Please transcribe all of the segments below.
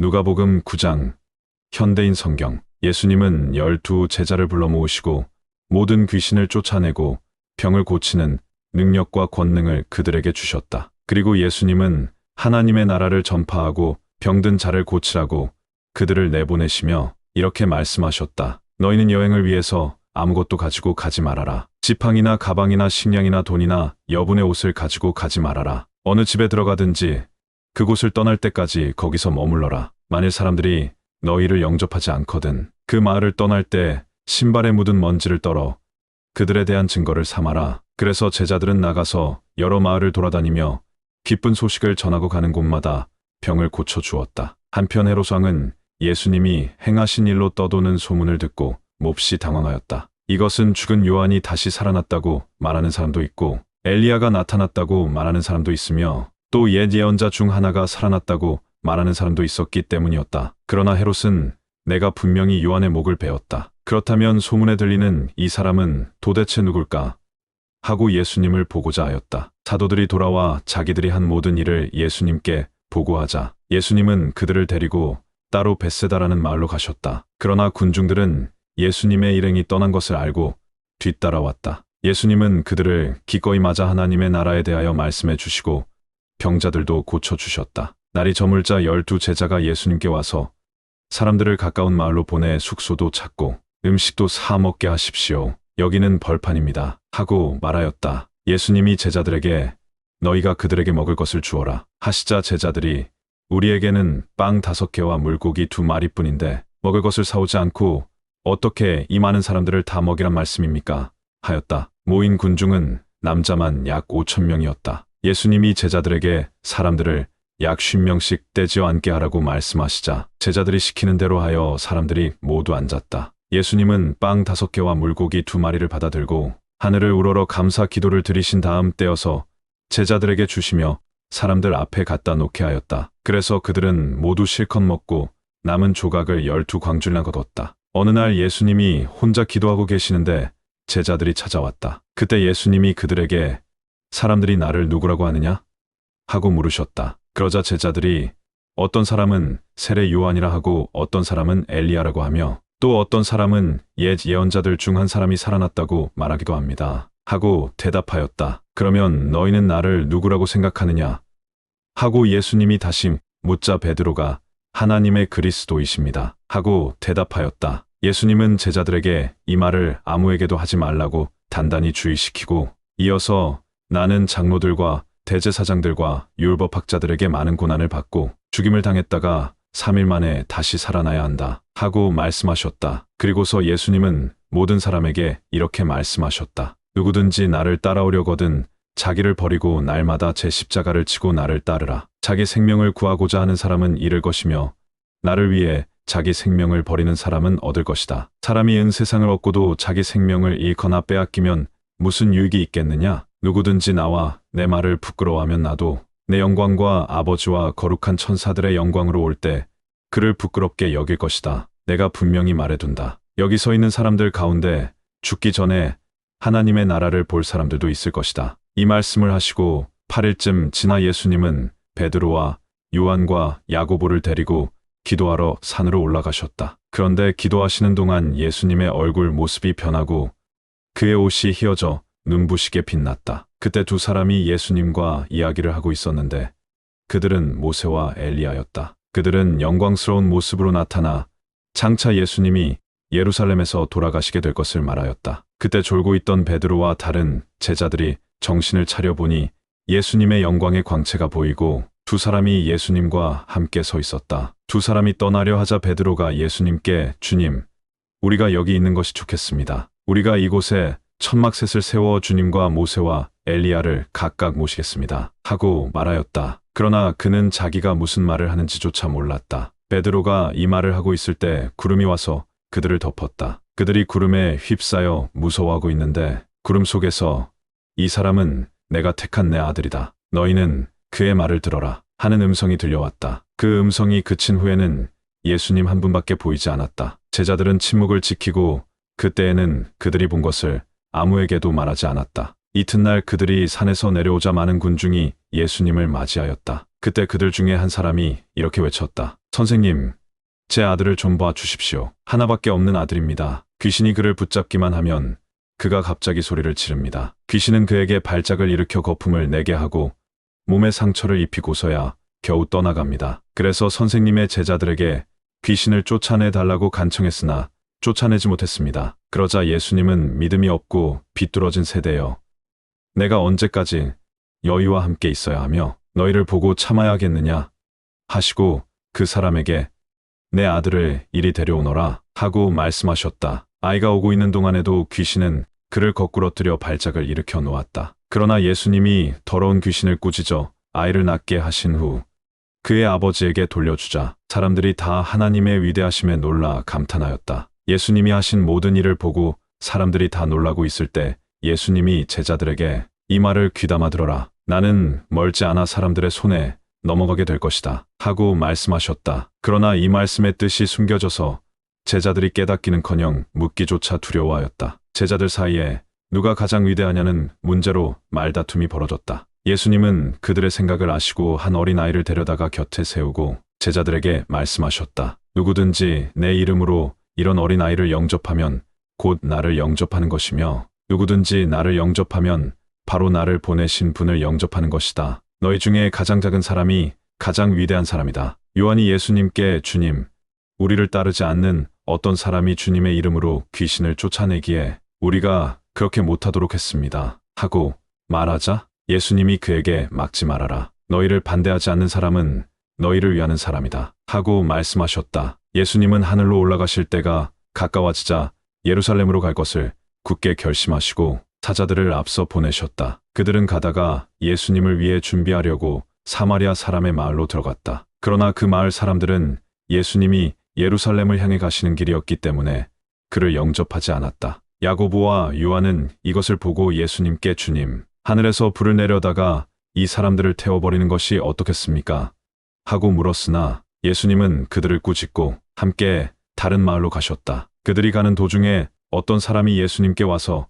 누가복음 9장. 현대인 성경. 예수님은 12 제자를 불러 모으시고 모든 귀신을 쫓아내고 병을 고치는 능력과 권능을 그들에게 주셨다. 그리고 예수님은 하나님의 나라를 전파하고 병든 자를 고치라고 그들을 내보내시며 이렇게 말씀하셨다. 너희는 여행을 위해서 아무것도 가지고 가지 말아라. 지팡이나 가방이나 식량이나 돈이나 여분의 옷을 가지고 가지 말아라. 어느 집에 들어가든지 그곳을 떠날 때까지 거기서 머물러라. 만일 사람들이 너희를 영접하지 않거든 그 마을을 떠날 때 신발에 묻은 먼지를 떨어 그들에 대한 증거를 삼아라. 그래서 제자들은 나가서 여러 마을을 돌아다니며 기쁜 소식을 전하고 가는 곳마다 병을 고쳐 주었다. 한편 헤롯 왕은 예수님이 행하신 일로 떠도는 소문을 듣고 몹시 당황하였다. 이것은 죽은 요한이 다시 살아났다고 말하는 사람도 있고 엘리야가 나타났다고 말하는 사람도 있으며 또 옛 예언자 중 하나가 살아났다고 말하는 사람도 있었기 때문이었다. 그러나 헤롯은 내가 분명히 요한의 목을 베었다. 그렇다면 소문에 들리는 이 사람은 도대체 누굴까? 하고 예수님을 보고자 하였다. 사도들이 돌아와 자기들이 한 모든 일을 예수님께 보고하자 예수님은 그들을 데리고 따로 벳세다라는 마을로 가셨다. 그러나 군중들은 예수님의 일행이 떠난 것을 알고 뒤따라왔다. 예수님은 그들을 기꺼이 맞아 하나님의 나라에 대하여 말씀해 주시고 병자들도 고쳐주셨다. 날이 저물자 12 제자가 예수님께 와서 사람들을 가까운 마을로 보내 숙소도 찾고 음식도 사 먹게 하십시오. 여기는 벌판입니다. 하고 말하였다. 예수님이 제자들에게 너희가 그들에게 먹을 것을 주어라 하시자 제자들이 우리에게는 빵 5개와 물고기 2마리뿐인데 먹을 것을 사오지 않고 어떻게 이 많은 사람들을 다 먹이란 말씀입니까? 하였다. 모인 군중은 남자만 약 5,000명이었다. 예수님이 제자들에게 사람들을 약 50명씩 떼지어 앉게 하라고 말씀하시자 제자들이 시키는 대로 하여 사람들이 모두 앉았다. 예수님은 빵 5개와 물고기 2마리를 받아들고 하늘을 우러러 감사 기도를 드리신 다음 떼어서 제자들에게 주시며 사람들 앞에 갖다 놓게 하였다. 그래서 그들은 모두 실컷 먹고 남은 조각을 12광줄이나 거뒀다. 어느 날 예수님이 혼자 기도하고 계시는데 제자들이 찾아왔다. 그때 예수님이 그들에게 사람들이 나를 누구라고 하느냐? 하고 물으셨다. 그러자 제자들이 어떤 사람은 세례 요한이라 하고 어떤 사람은 엘리야라고 하며 또 어떤 사람은 옛 예언자들 중 한 사람이 살아났다고 말하기도 합니다. 하고 대답하였다. 그러면 너희는 나를 누구라고 생각하느냐? 하고 예수님이 다시 묻자 베드로가 하나님의 그리스도이십니다. 하고 대답하였다. 예수님은 제자들에게 이 말을 아무에게도 하지 말라고 단단히 주의시키고 이어서 나는 장로들과 대제사장들과 율법학자들에게 많은 고난을 받고 죽임을 당했다가 3일 만에 다시 살아나야 한다. 하고 말씀하셨다. 그리고서 예수님은 모든 사람에게 이렇게 말씀하셨다. 누구든지 나를 따라오려거든 자기를 버리고 날마다 제 십자가를 지고 나를 따르라. 자기 생명을 구하고자 하는 사람은 잃을 것이며 나를 위해 자기 생명을 버리는 사람은 얻을 것이다. 사람이 은 세상을 얻고도 자기 생명을 잃거나 빼앗기면 무슨 유익이 있겠느냐? 누구든지 나와 내 말을 부끄러워하면 나도 내 영광과 아버지와 거룩한 천사들의 영광으로 올 때 그를 부끄럽게 여길 것이다. 내가 분명히 말해둔다. 여기 서 있는 사람들 가운데 죽기 전에 하나님의 나라를 볼 사람들도 있을 것이다. 이 말씀을 하시고 8일쯤 지나 예수님은 베드로와 요한과 야고보를 데리고 기도하러 산으로 올라가셨다. 그런데 기도하시는 동안 예수님의 얼굴 모습이 변하고 그의 옷이 휘어져 눈부시게 빛났다. 그때 두 사람이 예수님과 이야기를 하고 있었는데 그들은 모세와 엘리야였다. 그들은 영광스러운 모습으로 나타나 장차 예수님이 예루살렘에서 돌아가시게 될 것을 말하였다. 그때 졸고 있던 베드로와 다른 제자들이 정신을 차려보니 예수님의 영광의 광채가 보이고 두 사람이 예수님과 함께 서 있었다. 두 사람이 떠나려 하자 베드로가 예수님께 주님, 우리가 여기 있는 것이 좋겠습니다. 우리가 이곳에 천막셋을 세워 주님과 모세와 엘리야를 각각 모시겠습니다. 하고 말하였다. 그러나 그는 자기가 무슨 말을 하는지조차 몰랐다. 베드로가 이 말을 하고 있을 때 구름이 와서 그들을 덮었다. 그들이 구름에 휩싸여 무서워하고 있는데 구름 속에서 이 사람은 내가 택한 내 아들이다. 너희는 그의 말을 들어라. 하는 음성이 들려왔다. 그 음성이 그친 후에는 예수님 한 분밖에 보이지 않았다. 제자들은 침묵을 지키고 그때에는 그들이 본 것을 아무에게도 말하지 않았다. 이튿날 그들이 산에서 내려오자 많은 군중이 예수님을 맞이하였다. 그때 그들 중에 한 사람이 이렇게 외쳤다. 선생님, 제 아들을 좀 봐주십시오. 하나밖에 없는 아들입니다. 귀신이 그를 붙잡기만 하면 그가 갑자기 소리를 지릅니다. 귀신은 그에게 발작을 일으켜 거품을 내게 하고 몸에 상처를 입히고서야 겨우 떠나갑니다. 그래서 선생님의 제자들에게 귀신을 쫓아내달라고 간청했으나 쫓아내지 못했습니다. 그러자 예수님은 믿음이 없고 비뚤어진 세대여, 내가 언제까지 너희와 함께 있어야 하며 너희를 보고 참아야겠느냐 하시고 그 사람에게 내 아들을 이리 데려오너라 하고 말씀하셨다. 아이가 오고 있는 동안에도 귀신은 그를 거꾸러뜨려 발작을 일으켜 놓았다. 그러나 예수님이 더러운 귀신을 꾸짖어 아이를 낫게 하신 후 그의 아버지에게 돌려주자 사람들이 다 하나님의 위대하심에 놀라 감탄하였다. 예수님이 하신 모든 일을 보고 사람들이 다 놀라고 있을 때 예수님이 제자들에게 이 말을 귀담아 들어라. 나는 멀지 않아 사람들의 손에 넘어가게 될 것이다 하고 말씀하셨다. 그러나 이 말씀의 뜻이 숨겨져서 제자들이 깨닫기는커녕 묻기조차 두려워하였다. 제자들 사이에 누가 가장 위대하냐는 문제로 말다툼이 벌어졌다. 예수님은 그들의 생각을 아시고 한 어린아이를 데려다가 곁에 세우고 제자들에게 말씀하셨다. 누구든지 내 이름으로 이런 어린아이를 영접하면 곧 나를 영접하는 것이며 누구든지 나를 영접하면 바로 나를 보내신 분을 영접하는 것이다. 너희 중에 가장 작은 사람이 가장 위대한 사람이다. 요한이 예수님께 주님, 우리를 따르지 않는 어떤 사람이 주님의 이름으로 귀신을 쫓아내기에 우리가 그렇게 못하도록 했습니다 하고 말하자 예수님이 그에게 막지 말아라. 너희를 반대하지 않는 사람은 너희를 위하는 사람이다 하고 말씀하셨다. 예수님은 하늘로 올라가실 때가 가까워지자 예루살렘으로 갈 것을 굳게 결심하시고 사자들을 앞서 보내셨다. 그들은 가다가 예수님을 위해 준비하려고 사마리아 사람의 마을로 들어갔다. 그러나 그 마을 사람들은 예수님이 예루살렘을 향해 가시는 길이었기 때문에 그를 영접하지 않았다. 야고보와 요한은 이것을 보고 예수님께 주님, 하늘에서 불을 내려다가 이 사람들을 태워버리는 것이 어떻겠습니까? 하고 물었으나 예수님은 그들을 꾸짖고 함께 다른 마을로 가셨다. 그들이 가는 도중에 어떤 사람이 예수님께 와서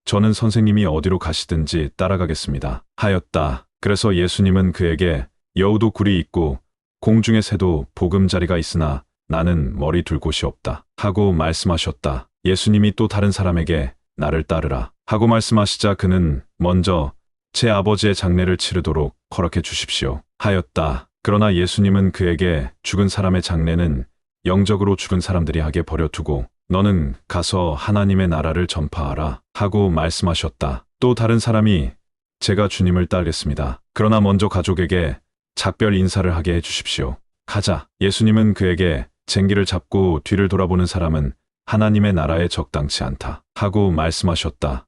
저는 선생님이 어디로 가시든지 따라가겠습니다 하였다. 그래서 예수님은 그에게 여우도 굴이 있고 공중의 새도 보금자리가 있으나 나는 머리 둘 곳이 없다 하고 말씀하셨다. 예수님이 또 다른 사람에게 나를 따르라 하고 말씀하시자 그는 먼저 제 아버지의 장례를 치르도록 허락해 주십시오 하였다. 그러나 예수님은 그에게 죽은 사람의 장례는 영적으로 죽은 사람들이 하게 버려두고 너는 가서 하나님의 나라를 전파하라 하고 말씀하셨다. 또 다른 사람이 제가 주님을 따르겠습니다. 그러나 먼저 가족에게 작별 인사를 하게 해주십시오. 가자. 예수님은 그에게 쟁기를 잡고 뒤를 돌아보는 사람은 하나님의 나라에 적당치 않다 하고 말씀하셨다.